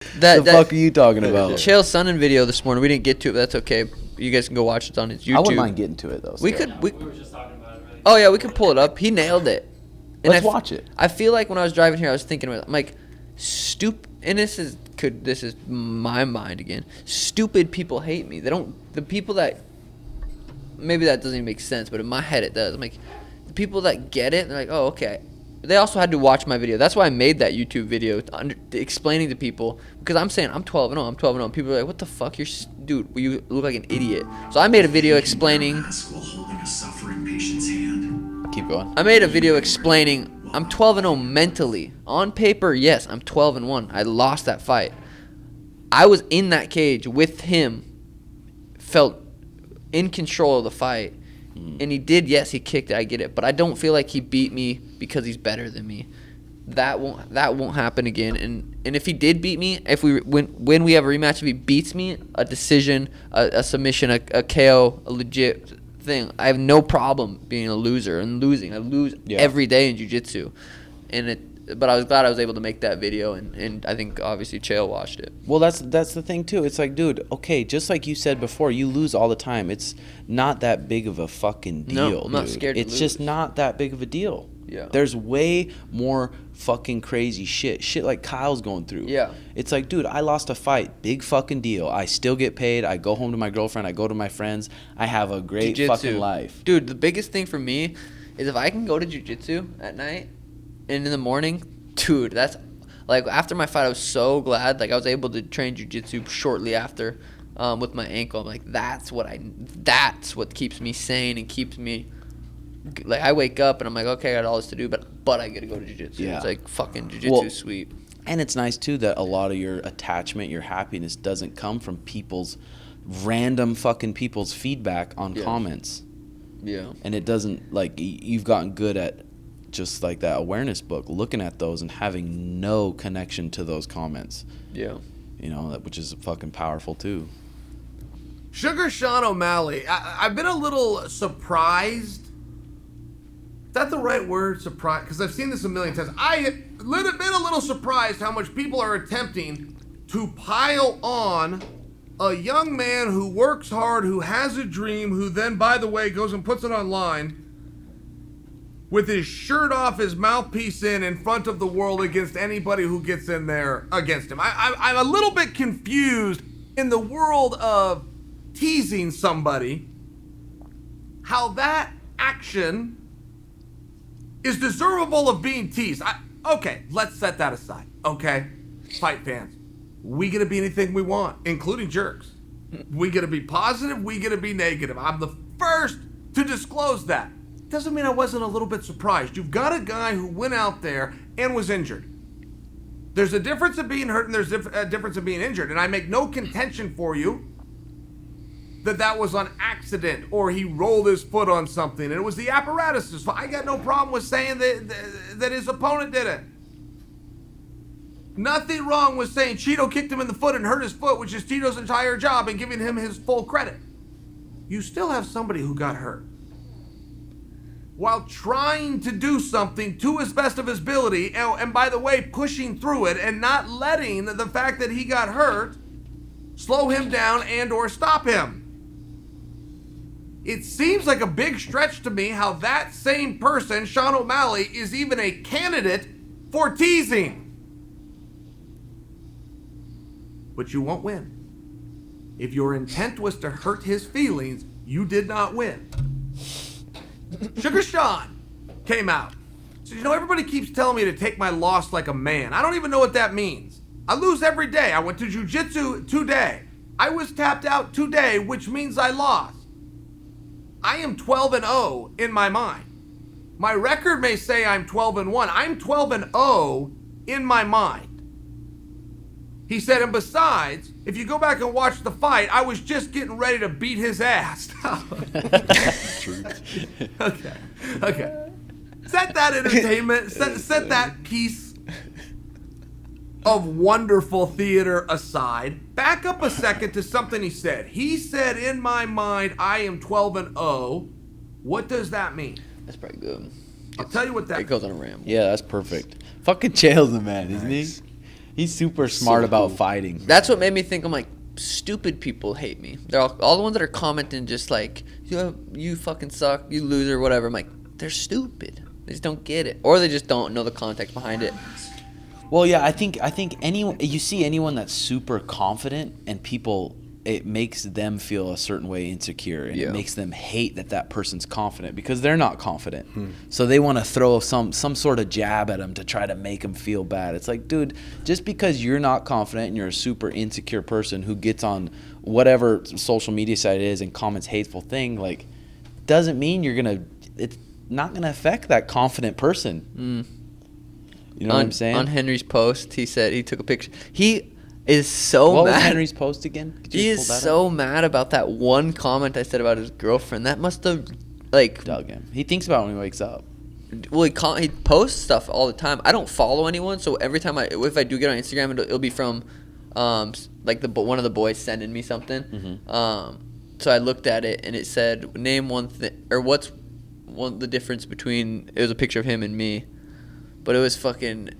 The fuck are you talking about? Chael Sonnen video this morning. We didn't get to it, but that's okay. You guys can go watch it on his YouTube. I wouldn't mind getting to it though. We were just talking about it. Right? Oh yeah, we could pull it up. He nailed it. And Let's watch it. I feel like when I was driving here, I was thinking about it. I'm like, and this is my mind again. Stupid people hate me. They don't. The people that maybe that doesn't even make sense, but in my head it does. I'm like, the people that get it, they're like, oh okay. They also had to watch my video. That's why I made that YouTube video explaining to people, because I'm saying I'm 12 and 0. I'm 12 and 0. People are like, what the fuck? Dude, you look like an idiot. So I made a video explaining. Keep going. I made a video explaining I'm 12 and 0 mentally. On paper, yes, I'm 12 and 1. I lost that fight. I was in that cage with him, felt in control of the fight. And he did, yes, he kicked it, I get it. But I don't feel like he beat me because he's better than me. That won't happen again. And if he did beat me, when we have a rematch, if he beats me, a decision, a submission, a KO, a legit thing, I have no problem being a loser and losing. I lose every day in jiu-jitsu. But I was glad I was able to make that video, and I think obviously Chael watched it. Well, that's the thing too. It's like, dude, okay, just like you said before, you lose all the time. It's not that big of a fucking deal. No, I'm not scared to lose. It's just not that big of a deal. Yeah. There's way more fucking crazy shit like Kyle's going through. Yeah. It's like, dude, I lost a fight. Big fucking deal. I still get paid. I go home to my girlfriend. I go to my friends. I have a great fucking life. Dude, the biggest thing for me is if I can go to jiu-jitsu at night and in the morning, dude, that's like after my fight I was so glad like I was able to train jiu-jitsu shortly after with my ankle. I'm like, that's what keeps me sane and keeps me like, I wake up and I'm like, okay, I got all this to do, but I get to go to jiu-jitsu. Yeah. It's like fucking jiu-jitsu sweet. And it's nice too that a lot of your attachment, your happiness doesn't come from random fucking people's feedback on comments. Yeah. And it doesn't, like, you've gotten good at just like that awareness book, looking at those and having no connection to those comments. Yeah. You know, which is fucking powerful too. Sugar Sean O'Malley, I've been a little surprised. Is that the right word, surprised? Because I've seen this a million times. I have been a little surprised how much people are attempting to pile on a young man who works hard, who has a dream, who then, by the way, goes and puts it online with his shirt off, his mouthpiece in front of the world against anybody who gets in there against him. I'm a little bit confused in the world of teasing somebody, how that action is deservable of being teased. Okay, let's set that aside, okay? Fight fans, we get to be anything we want, including jerks. We get to be positive, we get to be negative. I'm the first to disclose that. Doesn't mean I wasn't a little bit surprised. You've got a guy who went out there and was injured. There's a difference in being hurt and there's a difference in being injured. And I make no contention for you that was on accident or he rolled his foot on something and it was the apparatus's fault. I got no problem with saying that his opponent did it. Nothing wrong with saying Cheeto kicked him in the foot and hurt his foot, which is Tito's entire job, and giving him his full credit. You still have somebody who got hurt while trying to do something to his best of his ability, and by the way, pushing through it and not letting the fact that he got hurt slow him down and or stop him. It seems like a big stretch to me how that same person, Sean O'Malley, is even a candidate for teasing. But you won't win. If your intent was to hurt his feelings, you did not win. Sugar Sean came out. So, everybody keeps telling me to take my loss like a man. I don't even know what that means. I lose every day. I went to jiu-jitsu today. I was tapped out today, which means I lost. I am 12 and 0 in my mind. My record may say I'm 12 and 1. I'm 12 and 0 in my mind. He said, and besides, if you go back and watch the fight, I was just getting ready to beat his ass. Okay. Set that entertainment, set that piece of wonderful theater aside. Back up a second to something he said. He said, in my mind, I am 12 and 0. What does that mean? That's pretty good. I'll tell you what that It goes on a ramble. Yeah, that's perfect. Fucking Chael's the man, isn't he? He's super smart about fighting. That's what made me think. I'm like, stupid people hate me. They're all the ones that are commenting just like, you fucking suck, you loser, whatever. I'm like, they're stupid. They just don't get it, or they just don't know the context behind it. Well, yeah, I think you see anyone that's super confident and people, it makes them feel a certain way insecure, and it makes them hate that person's confident because they're not confident. So they want to throw some sort of jab at them to try to make them feel bad. It's like, dude, just because you're not confident and you're a super insecure person who gets on whatever social media site it is and comments hateful thing, like, doesn't mean it's not gonna affect that confident person. You know what I'm saying? On Henry's post, he said he took a picture. He is so what mad. What was Henry's post again? He is so mad about that one comment I said about his girlfriend. That must have, like, dug him. He thinks about it when he wakes up. Well, he posts stuff all the time. I don't follow anyone, so every time if I do get on Instagram, it'll be from, like one of the boys sending me something. So I looked at it and it said, name one thing, or what's the difference between. It was a picture of him and me, but it was fucking.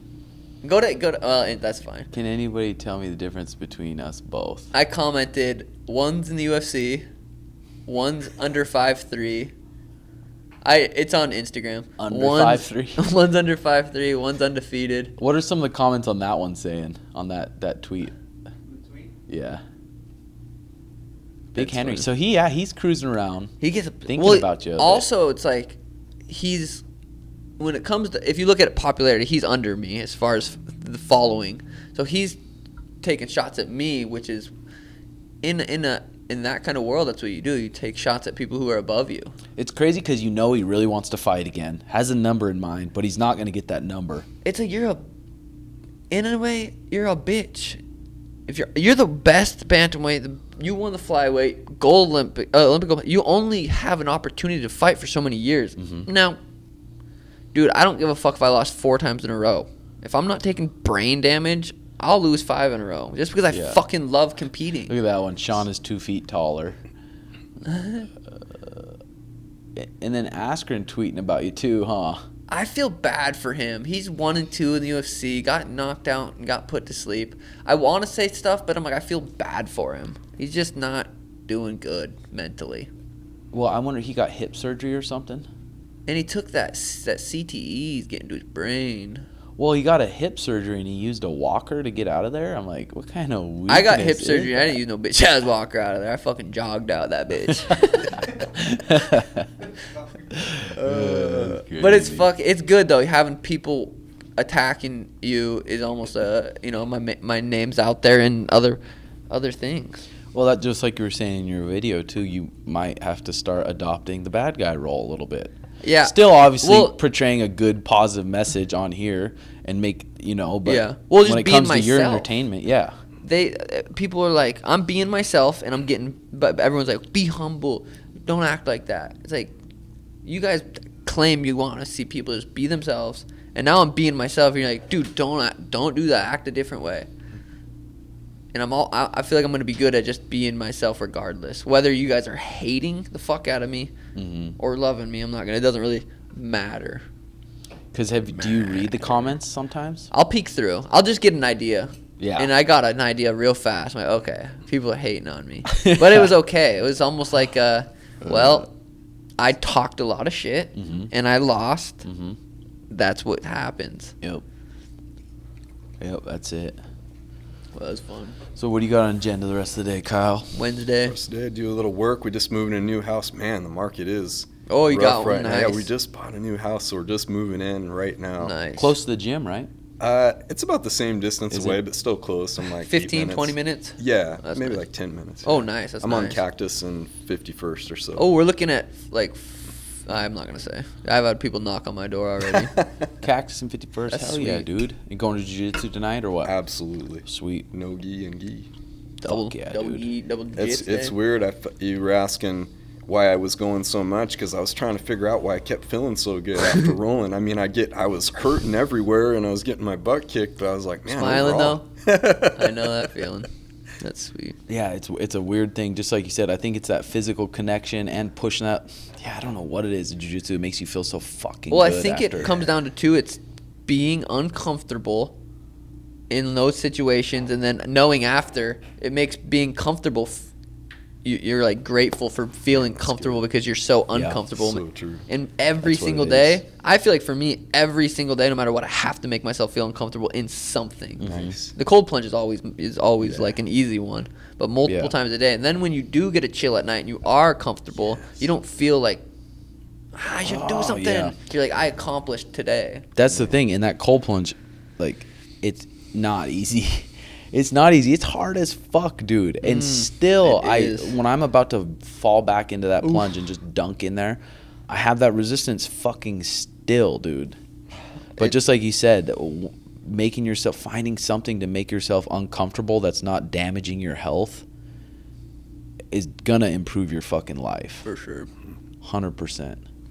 Go to. That's fine. Can anybody tell me the difference between us both? I commented, one's in the UFC, one's under 5'3". It's on Instagram. Under 5'3". One's under 5'3", one's undefeated. What are some of the comments on that one saying, on that tweet? The tweet? Yeah. Big That's Henry. funny. So he's cruising around. He gets thinking about you. Also, it's like when it comes to, if you look at popularity, he's under me as far as the following. So he's taking shots at me, which is in that kind of world, that's what you do. You take shots at people who are above you. It's crazy because he really wants to fight again. Has a number in mind, but he's not going to get that number. It's like in a way, you're a bitch. If you're the best bantamweight, you won the flyweight, gold Olympic gold. You only have an opportunity to fight for so many years. Now, dude, I don't give a fuck if I lost 4 times in a row. If I'm not taking brain damage, I'll lose 5 in a row just because I fucking love competing. Look at that one. Sean is 2 feet taller. And then Askren tweeting about you too, huh? I feel bad for him. He's 1-2 in the UFC, got knocked out and got put to sleep. I want to say stuff, but I'm like, I feel bad for him. He's just not doing good mentally. Well, I wonder, he got hip surgery or something? And he took that CTE, he's getting to his brain. Well, he got a hip surgery and he used a walker to get out of there. I'm like, what kind of weakness I got hip is surgery. that? I didn't use no bitch ass walker out of there. I fucking jogged out that bitch. But it's good though. Having people attacking you is almost my name's out there and other things. Well, that just like you were saying in your video too, you might have to start adopting the bad guy role a little bit. Yeah. Still, obviously, portraying a good, positive message on here and make, but Well, just when it being comes to your myself. entertainment, People are like, I'm being myself and I'm getting, but everyone's like, be humble, don't act like that. It's like, you guys claim you want to see people just be themselves, and now I'm being myself. And you're like, dude, don't do that. Act a different way. And I feel like I'm gonna be good at just being myself regardless. Whether you guys are hating the fuck out of me or loving me, it doesn't really matter. Because do you read the comments sometimes? I'll peek through. I'll just get an idea. Yeah. And I got an idea real fast. I'm like, okay, people are hating on me. But it was okay. It was almost like, I talked a lot of shit and I lost. That's what happens. Yep, that's it. Well, that was fun. So what do you got on agenda the rest of the day, Kyle? Wednesday. First day, do a little work. We just moved in a new house. Man, the market is Oh, you rough got one. right now. Nice. Yeah, we just bought a new house, so we're just moving in right now. Nice. Close to the gym, right? It's about the same distance Is away, it? but still close. I'm like 15, 20 minutes? Yeah, That's maybe nice. like 10 minutes. Oh, nice. That's I'm nice. on Cactus and 51st or so. Oh, we're looking at, I'm not going to say. I've had people knock on my door already. Cactus and 51st. That's Hell yeah, sweet. dude. You going to jiu-jitsu tonight or what? Absolutely. Sweet. No gi and gi. double dude. E, double It's jits weird. You were asking why I was going so much because I was trying to figure out why I kept feeling so good after rolling. I mean, I was hurting everywhere and I was getting my butt kicked, but I was like, man, Smiling overall. though? I know that feeling. That's sweet. Yeah, it's a weird thing. Just like you said, I think it's that physical connection and pushing that. Yeah, I don't know what it is in jiu-jitsu. It makes you feel so fucking Well, good I think after. it comes down to two. It's being uncomfortable in those situations, and then knowing after, it makes being comfortable. You're like grateful for feeling comfortable because you're so uncomfortable. So true. And every That's what single it day, is. I feel like for me, every single day, no matter what, I have to make myself feel uncomfortable in something. Nice. The cold plunge is always like an easy one, but multiple times a day. And then when you do get a chill at night and you are comfortable, you don't feel like I should do something. Yeah. You're like, I accomplished today. That's the thing. In that cold plunge, like, it's not easy. It's not easy. It's hard as fuck, dude. And still, when I'm about to fall back into that plunge and just dunk in there, I have that resistance fucking still, dude. But just like you said, finding something to make yourself uncomfortable that's not damaging your health is gonna improve your fucking life. For sure. 100%.